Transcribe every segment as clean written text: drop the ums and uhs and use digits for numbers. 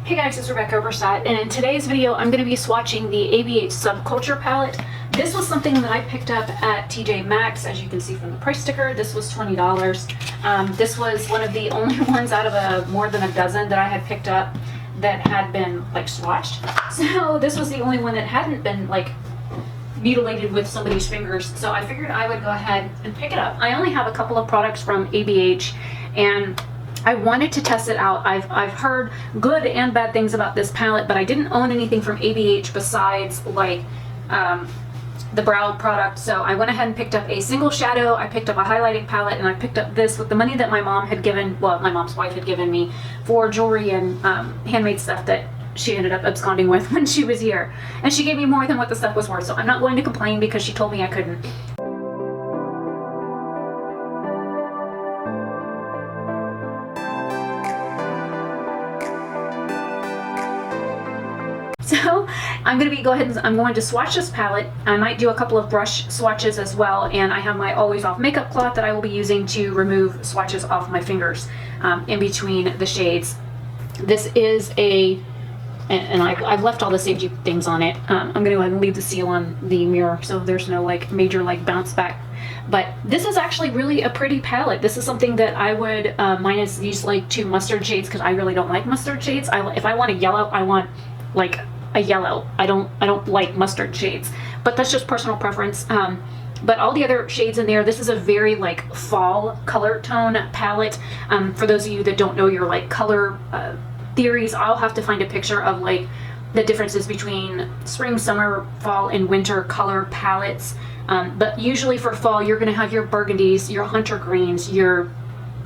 Hey guys, it's Rebecca Oberstadt, and in today's video I'm going to be swatching the ABH Subculture palette. This was something that I picked up at TJ Maxx, as you can see from the price sticker. This was $20. This was one of the only ones out of more than a dozen that I had picked up that had been like swatched. So this was the only one that hadn't been like mutilated with somebody's fingers. So I figured I would go ahead and pick it up. I only have a couple of products from ABH and I wanted to test it out. I've heard good and bad things about this palette, but I didn't own anything from ABH besides like the brow product. So I went ahead and picked up a single shadow, I picked up a highlighting palette, and I picked up this with the money that my mom had given, well, my mom's wife had given me for jewelry and handmade stuff that she ended up absconding with when she was here. And she gave me more than what the stuff was worth, so I'm not going to complain because she told me I couldn't. So I'm going to swatch this palette. I might do a couple of brush swatches as well, and I have my always off makeup cloth that I will be using to remove swatches off my fingers in between the shades. This is and I've left all the safety things on it. I'm going to go ahead and leave the seal on the mirror so there's no like major like bounce back. But this is actually really a pretty palette. This is something that I would minus these like two mustard shades because I really don't like mustard shades. If I want a yellow, I want like a yellow. I don't like mustard shades, but that's just personal preference. But all the other shades in there, this is a very like fall color tone palette. For those of you that don't know your like color theories, I'll have to find a picture of like the differences between spring, summer, fall, and winter color palettes. But usually for fall, you're going to have your burgundies, your hunter greens, your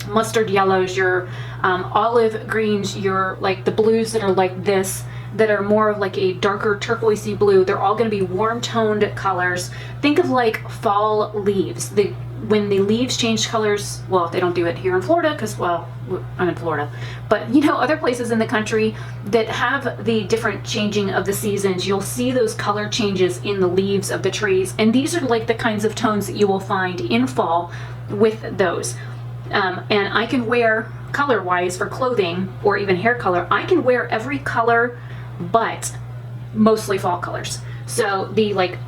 mustard yellows, your olive greens, your like the blues that are like this, that are more of like a darker turquoisey blue. They're all going to be warm toned colors. Think of like fall leaves. When the leaves change colors, well, they don't do it here in Florida because, well, I'm in Florida, but you know, other places in the country that have the different changing of the seasons, you'll see those color changes in the leaves of the trees. And these are like the kinds of tones that you will find in fall with those. And I can wear color wise for clothing or even hair color, I can wear every color but mostly fall colors. So the like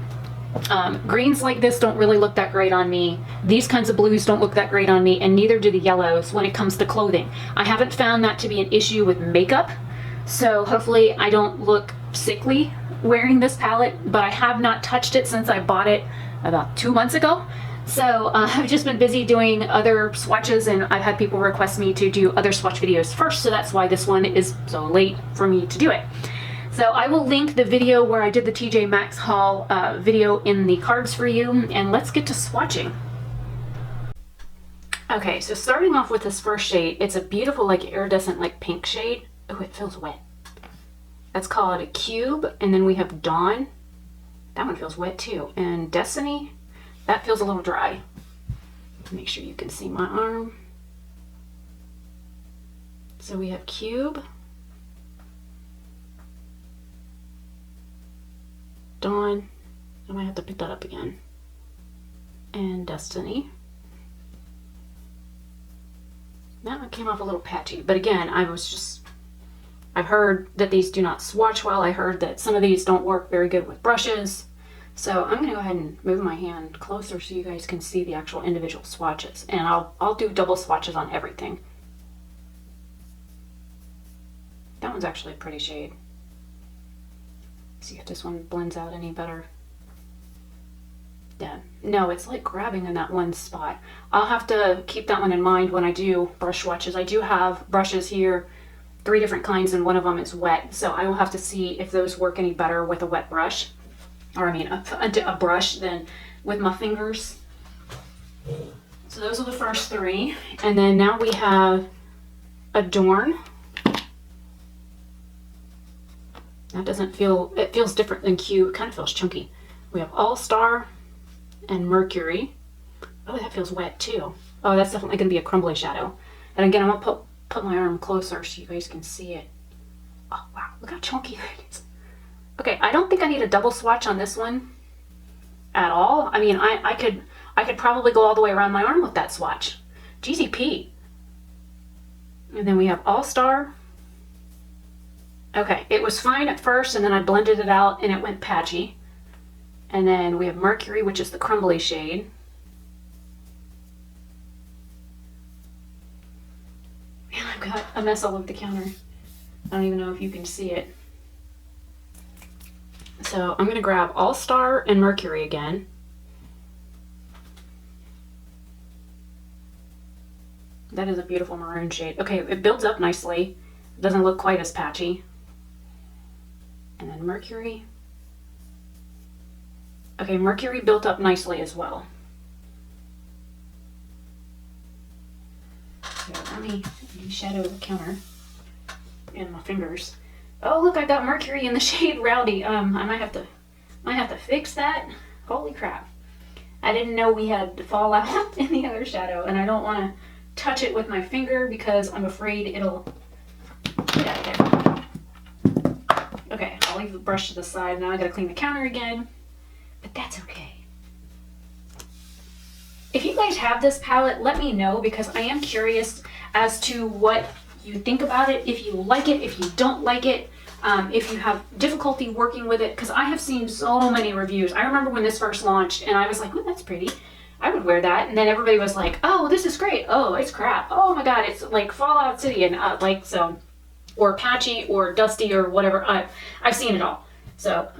greens like this don't really look that great on me. These kinds of blues don't look that great on me, and neither do the yellows when it comes to clothing. I haven't found that to be an issue with makeup, so hopefully I don't look sickly wearing this palette, but I have not touched it since I bought it about 2 months ago. So I've just been busy doing other swatches, and I've had people request me to do other swatch videos first, so that's why this one is so late for me to do it. So I will link the video where I did the TJ Maxx haul video in the cards for you, and let's get to swatching. Okay, so starting off with this first shade, it's a beautiful like iridescent like pink shade. Oh, it feels wet. That's called a Cube, and then we have Dawn. That one feels wet too. And Destiny, that feels a little dry. Make sure you can see my arm. So we have Cube, Dawn, I might have to pick that up again, and Destiny. That one came off a little patchy, but again, I've heard that these do not swatch well. I heard that some of these don't work very good with brushes. So I'm going to go ahead and move my hand closer so you guys can see the actual individual swatches, and I'll do double swatches on everything. That one's actually a pretty shade. See if this one blends out any better. Yeah, no, it's like grabbing in that one spot. I'll have to keep that one in mind when I do brush swatches. I do have brushes here, 3 different kinds, and one of them is wet. So I will have to see if those work any better with a wet brush. Or I mean a brush than with my fingers. So those are the first 3. And then now we have Adorn. That doesn't feel, it feels different than Cube. It kind of feels chunky. We have All Star and Mercury. Oh, that feels wet too. Oh, that's definitely going to be a crumbly shadow. And again, I'm going to put my arm closer so you guys can see it. Oh, wow. Look how chunky that is. Okay, I don't think I need a double swatch on this one at all. I mean, I could probably go all the way around my arm with that swatch. GCP. And then we have All Star Okay, it was fine at first, and then I blended it out, and it went patchy. And then we have Mercury, which is the crumbly shade. Man, I've got a mess all over the counter. I don't even know if you can see it. So I'm going to grab All Star and Mercury again. That is a beautiful maroon shade. Okay, it builds up nicely. It doesn't look quite as patchy. And then Mercury. Okay, Mercury built up nicely as well. So let me shadow the counter and my fingers. Oh, look, I got Mercury in the shade Rowdy. I might have to fix that. Holy crap. I didn't know we had fallout in the other shadow, and I don't want to touch it with my finger because I'm afraid it'll get out there. Okay, I'll leave the brush to the side. Now I gotta clean the counter again, but that's okay. If you guys have this palette, let me know, because I am curious as to what you think about it, if you like it, if you don't like it, if you have difficulty working with it, because I have seen so many reviews. I remember when this first launched and I was like, oh, that's pretty. I would wear that. And then everybody was like, oh, this is great. Oh, it's crap. Oh my God, it's like Fallout City and like so, or patchy or dusty or whatever. I've seen it all. So,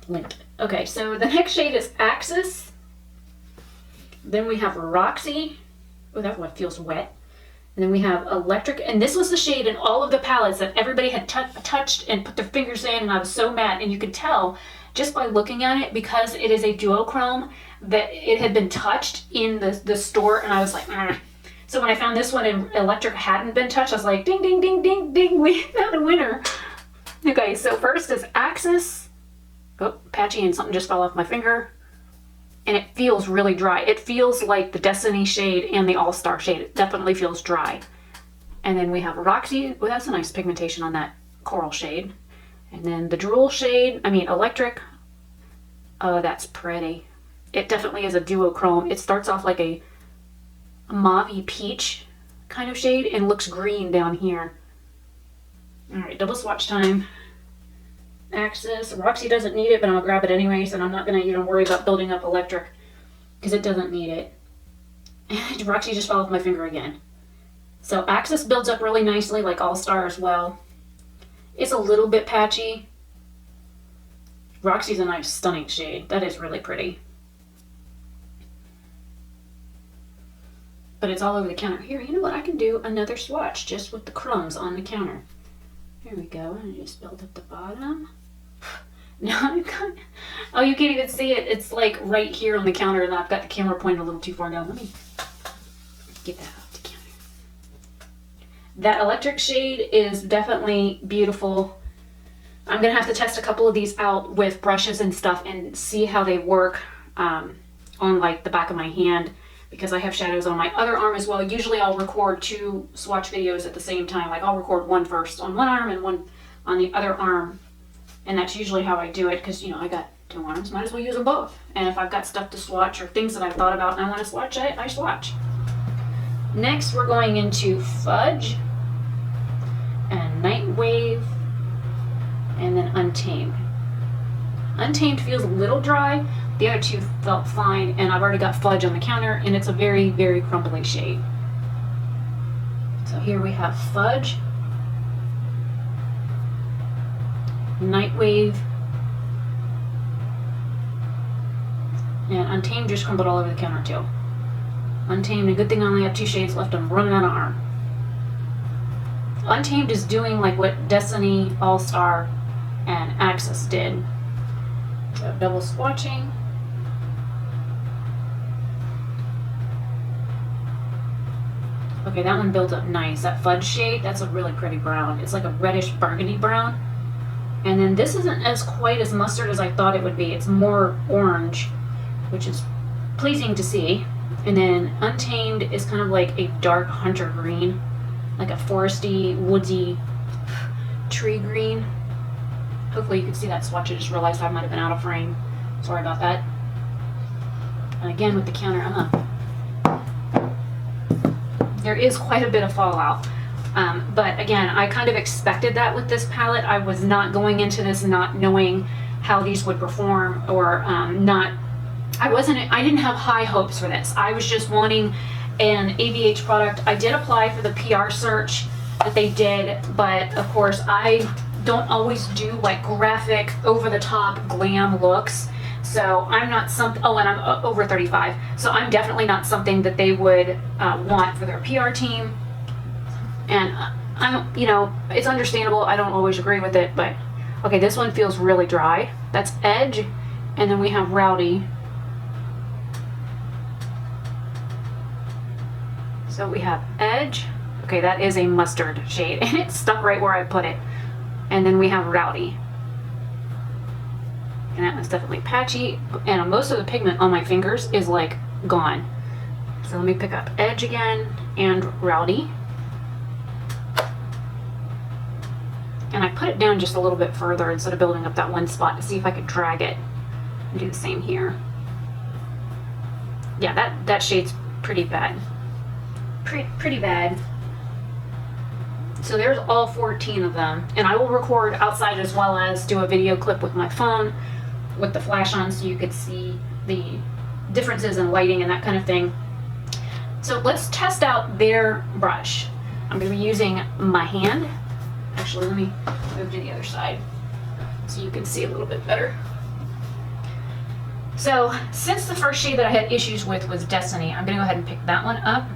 linked. Okay, so the next shade is Axis. Then we have Roxy. Oh, that one feels wet. And then we have Electric, and this was the shade in all of the palettes that everybody had touched and put their fingers in, and I was so mad. And you could tell just by looking at it, because it is a duochrome, that it had been touched in the store, and I was like, So when I found this one and Electric hadn't been touched, I was like, ding, ding, ding, ding, ding, we found a winner. Okay, so first is Axis. Oh, patchy, and something just fell off my finger. And it feels really dry. It feels like the Destiny shade and the All-Star shade. It definitely feels dry. And then we have Roxy. Oh, that's a nice pigmentation on that coral shade. And then the Drool shade, Electric. Oh, that's pretty. It definitely is a duochrome. It starts off like a mauve-y peach kind of shade and looks green down here. All right, double swatch time. Axis. Roxy doesn't need it, but I'll grab it anyways, and I'm not going to worry about building up Electric because it doesn't need it. And Roxy just fell off my finger again. So Axis builds up really nicely, like All-Star as well. It's a little bit patchy. Roxy's a nice, stunning shade. That is really pretty. But it's all over the counter. Here, you know what? I can do another swatch just with the crumbs on the counter. Here we go. And just build up the bottom. Now I've got, oh, you can't even see it. It's like right here on the counter, and I've got the camera pointed a little too far down. Let me get that off the counter. That Electric shade is definitely beautiful. I'm going to have to test a couple of these out with brushes and stuff and see how they work on like the back of my hand, because I have shadows on my other arm as well. Usually I'll record 2 swatch videos at the same time. Like I'll record one first on one arm and one on the other arm. And that's usually how I do it, because, I got 2 arms, might as well use them both. And if I've got stuff to swatch or things that I've thought about and I want to swatch, I swatch. Next, we're going into Fudge and Night Wave and then Untamed. Untamed feels a little dry. The other 2 felt fine, and I've already got Fudge on the counter, and it's a very, very crumbly shade. So here we have Fudge, Night Wave, and Untamed just crumbled all over the counter too. Untamed, a good thing I only have 2 shades left. I'm running out of arm. Untamed is doing like what Destiny, All-Star, and Axis did. So double swatching. Okay, that one built up nice. That Fudge shade, that's a really pretty brown. It's like a reddish burgundy brown. And then this isn't as quite as mustard as I thought it would be. It's more orange, which is pleasing to see. And then Untamed is kind of like a dark hunter green, like a foresty, woodsy tree green. Hopefully you can see that swatch. I just realized I might have been out of frame. Sorry about that. And again with the counter, there is quite a bit of fallout. But again, I kind of expected that with this palette. I was not going into this not knowing how these would perform, or I didn't have high hopes for this. I was just wanting an ABH product. I did apply for the PR search that they did, but of course I don't always do like graphic, over the top glam looks. So I'm not and I'm over 35. So I'm definitely not something that they would want for their PR team. And it's understandable. I don't always agree with it, but okay, this one feels really dry. That's Edge, and then we have Rowdy. So we have Edge. Okay, that is a mustard shade, and it's stuck right where I put it. And then we have Rowdy. And that one's definitely patchy, and most of the pigment on my fingers is like gone. So let me pick up Edge again and Rowdy. And I put it down just a little bit further instead of building up that one spot to see if I could drag it. And do the same here. Yeah, that shade's pretty bad. Pretty bad. So there's all 14 of them, and I will record outside as well as do a video clip with my phone with the flash on so you could see the differences in lighting and that kind of thing. So let's test out their brush. I'm going to be using my hand. Actually, let me move to the other side so you can see a little bit better. So since the first shade that I had issues with was Destiny, I'm going to go ahead and pick that one up.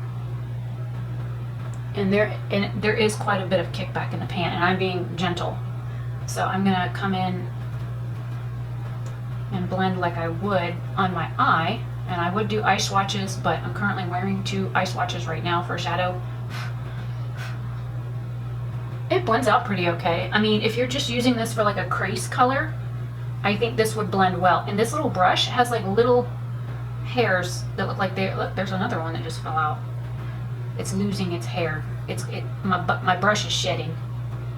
And there is quite a bit of kickback in the pan, and I'm being gentle. So I'm going to come in and blend like I would on my eye. And I would do eye swatches, but I'm currently wearing 2 eye swatches right now for shadow. It blends out pretty okay. I mean, if you're just using this for like a crease color, I think this would blend well. And this little brush has like little hairs that look like look, there's another one that just fell out. It's losing its hair. My brush is shedding.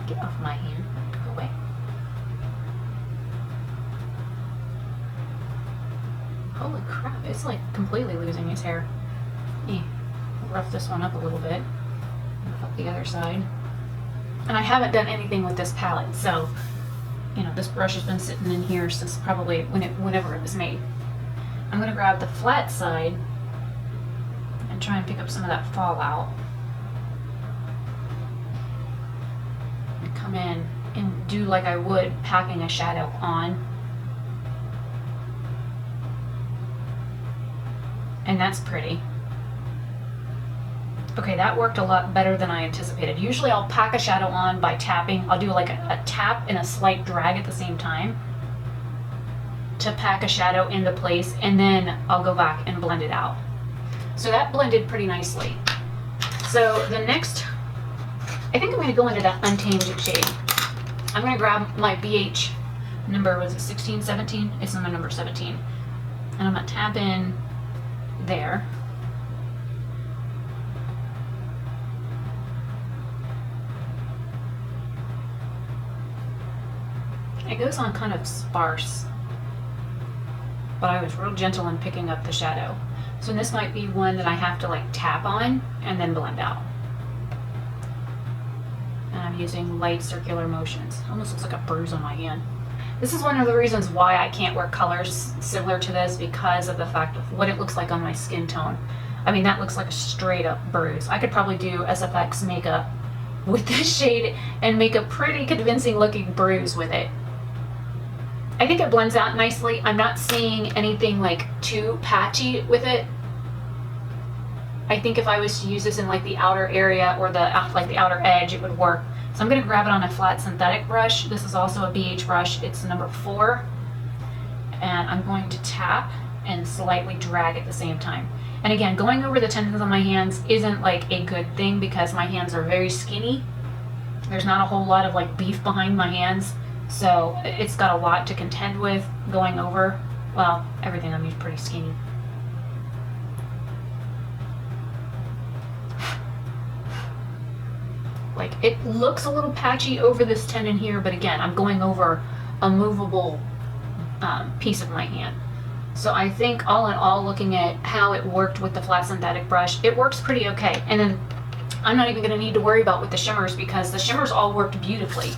Get off my hand. Go away. Holy crap, it's like completely losing its hair. Rough this one up a little bit. Rough up the other side. And I haven't done anything with this palette, so this brush has been sitting in here since probably whenever it was made. I'm going to grab the flat side and try and pick up some of that fallout. And come in and do like I would packing a shadow on. And that's pretty. Okay, that worked a lot better than I anticipated. Usually I'll pack a shadow on by tapping. I'll do like a tap and a slight drag at the same time to pack a shadow into place, and then I'll go back and blend it out. So that blended pretty nicely. So the next, I think I'm going to go into that Untamed shade. I'm going to grab my BH number, was it 16, 17? It's number 17. And I'm going to tap in there. It goes on kind of sparse, but I was real gentle in picking up the shadow. So this might be one that I have to like tap on and then blend out. And I'm using light circular motions. Almost looks like a bruise on my hand. This is one of the reasons why I can't wear colors similar to this, because of the fact of what it looks like on my skin tone. I mean, that looks like a straight up bruise. I could probably do SFX makeup with this shade and make a pretty convincing looking bruise with it. I think it blends out nicely. I'm not seeing anything like too patchy with it. I think if I was to use this in like the outer area or the outer edge, it would work. So I'm going to grab it on a flat synthetic brush. This is also a BH brush. It's number 4. And I'm going to tap and slightly drag at the same time. And again, going over the tendons on my hands isn't like a good thing because my hands are very skinny. There's not a whole lot of like beef behind my hands. So it's got a lot to contend with going over. Well, everything on me is pretty skinny. Like, it looks a little patchy over this tendon here, but again, I'm going over a movable piece of my hand. So I think all in all, looking at how it worked with the flat synthetic brush, it works pretty okay. And then I'm not even going to need to worry about with the shimmers because the shimmers all worked beautifully.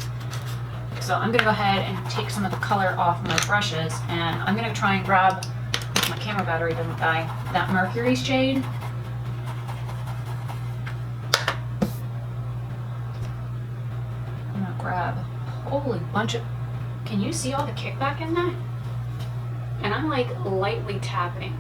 So I'm going to go ahead and take some of the color off my brushes, and I'm going to try and grab, if my camera battery doesn't die, that Mercury shade. I'm going to grab a whole bunch of, can you see all the kickback in that? And I'm like lightly tapping.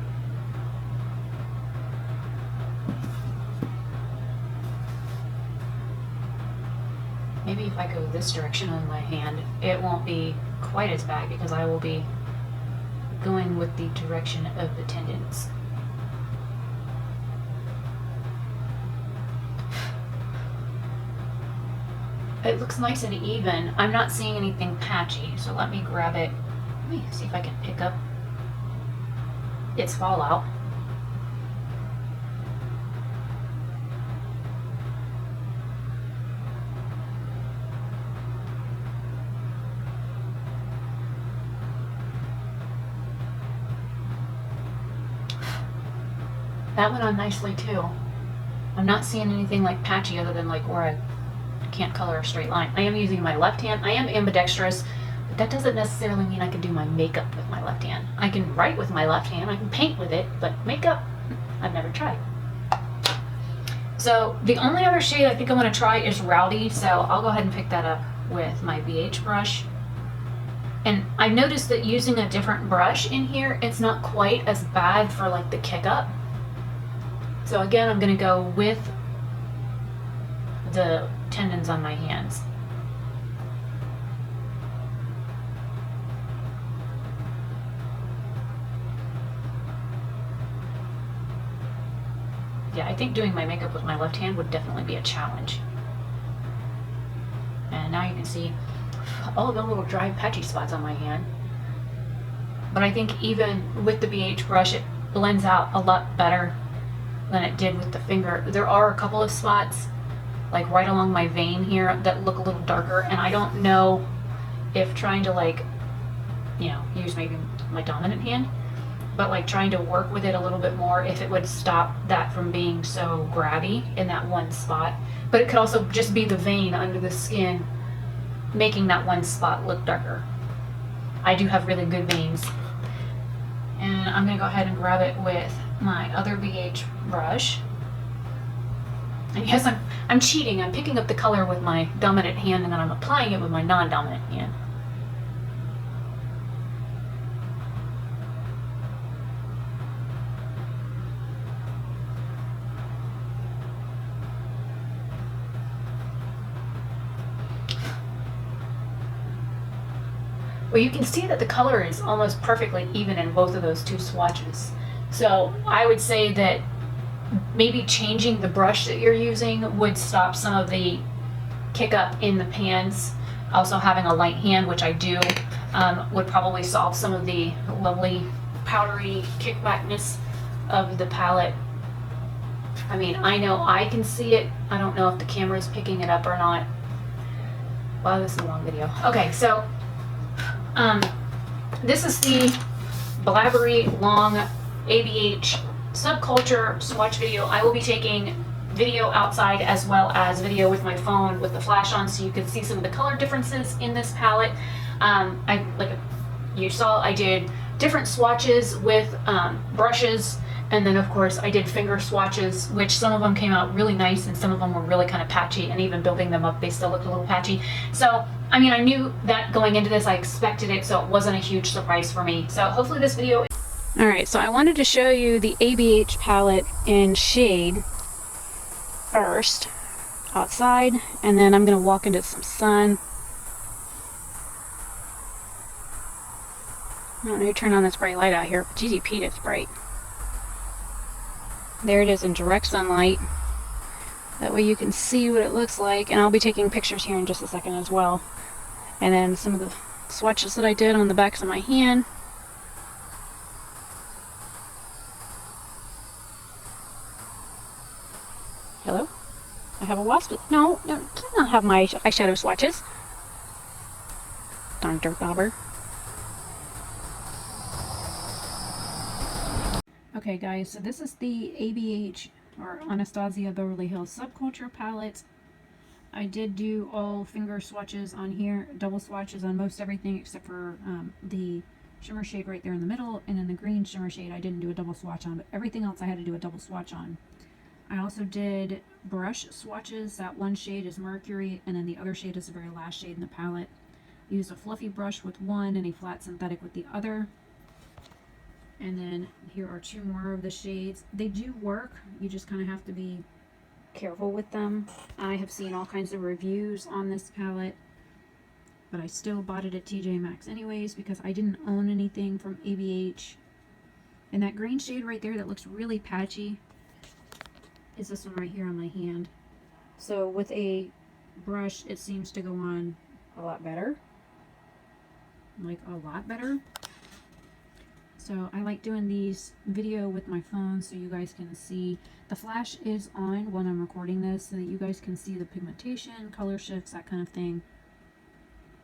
Maybe if I go this direction on my hand, it won't be quite as bad because I will be going with the direction of the tendons. It looks nice and even. I'm not seeing anything patchy, so let me grab it. Let me see if I can pick up its fallout. That went on nicely too. I'm not seeing anything like patchy other than like where I can't color a straight line. I am using my left hand. I am ambidextrous, but that doesn't necessarily mean I can do my makeup with my left hand. I can write with my left hand, I can paint with it, but makeup, I've never tried. So the only other shade I think I want to try is Rowdy, so I'll go ahead and pick that up with my BH brush. And I've noticed that using a different brush in here, it's not quite as bad for like the kick up. So again, I'm going to go with the tendons on my hands. Yeah, I think doing my makeup with my left hand would definitely be a challenge. And now you can see all the little dry patchy spots on my hand. But I think even with the BH brush, it blends out a lot better than it did with the finger. There are a couple of spots like right along my vein here that look a little darker, and I don't know if trying to like, you know, use maybe my dominant hand, but like trying to work with it a little bit more, if it would stop that from being so grabby in that one spot. But it could also just be the vein under the skin making that one spot look darker. I do have really good veins. And I'm gonna go ahead and grab it with my other BH brush. And yes, I'm cheating. I'm picking up the color with my dominant hand and then I'm applying it with my non-dominant hand. Well, you can see that the color is almost perfectly even in both of those two swatches. So I would say that maybe changing the brush that you're using would stop some of the kick up in the pans. Also having a light hand, which I do, would probably solve some of the lovely powdery kickbackness of the palette. I mean, I know I can see it. I don't know if the camera is picking it up or not. Wow, this is a long video. Okay, so this is the blabbery long ABH Subculture swatch video. I will be taking video outside as well as video with my phone with the flash on, so you can see some of the color differences in this palette. Like you saw, I did different swatches with brushes, and then of course I did finger swatches, which some of them came out really nice and some of them were really kind of patchy, and even building them up they still looked a little patchy. So I mean, I knew that going into this, I expected it, so it wasn't a huge surprise for me. So hopefully this video. Alright, so I wanted to show you the ABH palette in shade first, outside, and then I'm going to walk into some sun. I don't know who turned on this bright light out here, but geez, Pete, it's bright. There it is in direct sunlight. That way you can see what it looks like, and I'll be taking pictures here in just a second as well. And then some of the swatches that I did on the backs of my hand. Hello? I have a wasp. No, I don't have my eyeshadow swatches. Darn dirt dauber. Okay guys, so this is the ABH our Anastasia Beverly Hills Subculture palette. I did do all finger swatches on here, double swatches on most everything except for the shimmer shade right there in the middle, and then the green shimmer shade I didn't do a double swatch on, but everything else I had to do a double swatch on. I also did brush swatches. That one shade is Mercury, and then the other shade is the very last shade in the palette. I used a fluffy brush with one and a flat synthetic with the other. And then here are two more of the shades. They do work, you just kind of have to be careful with them. I have seen all kinds of reviews on this palette, but I still bought it at TJ Maxx anyways because I didn't own anything from ABH. And that green shade right there that looks really patchy is this one right here on my hand. So with a brush, it seems to go on a lot better. Like a lot better. So I like doing these video with my phone so you guys can see. The flash is on when I'm recording this so that you guys can see the pigmentation, color shifts, that kind of thing.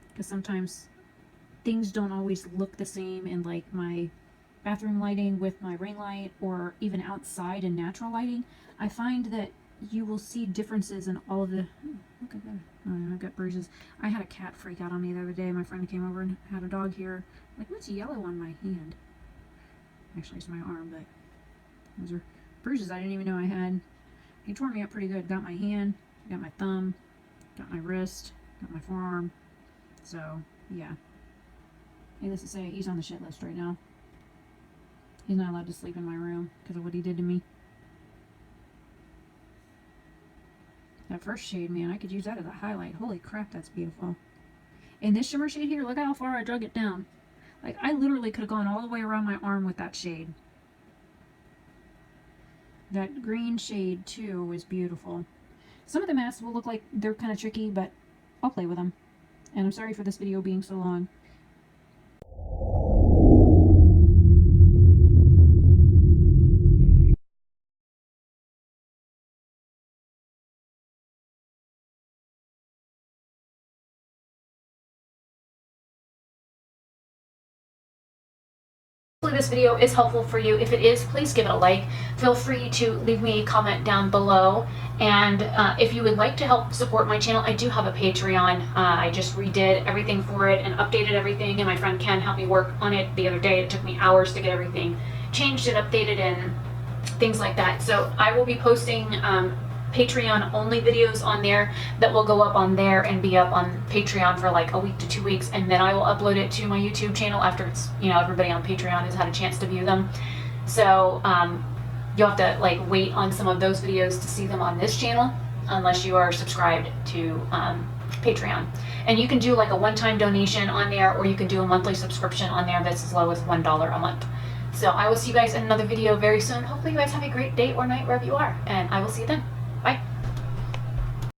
Because sometimes things don't always look the same in like my bathroom lighting with my ring light or even outside in natural lighting. I find that you will see differences in all of the... Look at that. Oh, I've got bruises. I had a cat freak out on me the other day. My friend came over and had a dog here. Like, what's yellow on my hand? Actually, it's my arm, but those are bruises I didn't even know I had. He tore me up pretty good. Got my hand, got my thumb, got my wrist, got my forearm. So, yeah. Needless to say, he's on the shit list right now. He's not allowed to sleep in my room because of what he did to me. That first shade, man, I could use that as a highlight. Holy crap, that's beautiful. And this shimmer shade here, look how far I drug it down. Like, I literally could have gone all the way around my arm with that shade. That green shade, too, was beautiful. Some of the masks will look like they're kind of tricky, but I'll play with them. And I'm sorry for this video being so long. Hopefully this video is helpful for you. If it is, please give it a like. Feel free to leave me a comment down below. And if you would like to help support my channel, I do have a Patreon. I just redid everything for it and updated everything, and my friend Ken helped me work on it the other day. It took me hours to get everything changed and updated and things like that. So I will be posting Patreon only videos on there that will go up on there and be up on Patreon for like a week to 2 weeks, and then I will upload it to my YouTube channel after it's, you know, everybody on Patreon has had a chance to view them. So you'll have to like wait on some of those videos to see them on this channel unless you are subscribed to Patreon. And you can do like a one-time donation on there, or you can do a monthly subscription on there that's as low as $1 a month. So I will see you guys in another video very soon. Hopefully you guys have a great day or night wherever you are, and I will see you then. Bye.